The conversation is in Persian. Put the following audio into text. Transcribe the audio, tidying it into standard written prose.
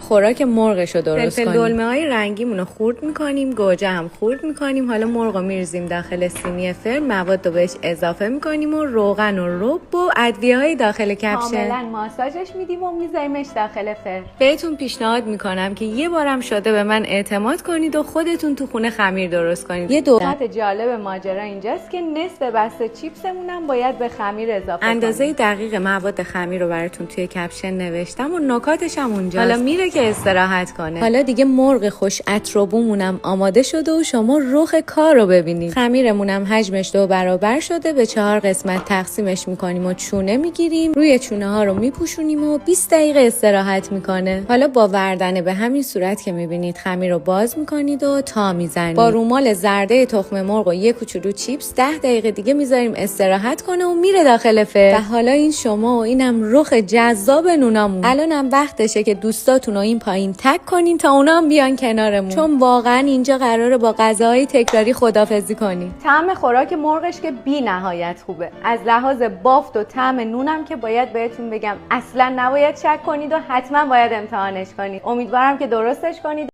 خوراک مرغشو درست کنیم. فلفل دلمه‌های رنگیمون رو خورد می‌کنیم، گوجه هم خورد می‌کنیم. حالا مرغ رو می‌ریزیم داخل سینی فرن، مواد رو بهش اضافه می‌کنیم و روغن و رب و ادویه‌های داخل کپشن کاملا ماساژش میدیم و می‌ذاریمش داخل فرن. بهتون پیشنهاد می‌کنم که یه بارم شده به من اعتماد کنید و خودتون تو خونه خمیر درست کنید. یه دو قسمت جالب ماجرا اینجاست که نصف بسته چیپسمون هم باید به خمیر اضافه کنیم. اندازه دقیق مواد خمیر رو براتون توی کپشن نوشتم و نکاتش هم اونجاست. حالا میره که استراحت کنه. حالا دیگه مرغ خوش اتروبومونم آماده شده و شما رخ کار رو ببینید. خمیرمونم حجمش 2 برابر شده، به 4 قسمت تقسیمش میکنیم و چونه میگیریم، روی چونه ها رو میپوشونیم و 20 دقیقه استراحت میکنه. حالا با وردنه به همین صورت که میبینید خمیر رو باز میکنید و تا میزنید. با رومال زرده تخم مرغ و یه کوچولو چیپس 10 دقیقه دیگه میذاریم استراحت کنه و میره داخل فرن. و حالا این شما و اینم رخ جذاب نونامون. الانم وقتشه که دوستاتون رو این پایین تگ کنین تا اونا هم بیان کنارمون، چون واقعا اینجا قراره با غذاهای تکراری خدافظی کنیم. طعم خوراک مرغش که بی نهایت خوبه. از لحاظ بافت و طعم نونم که باید بهتون بگم اصلا نباید شک کنید و حتما باید امتحانش کنید. امیدوارم که درستش کنید.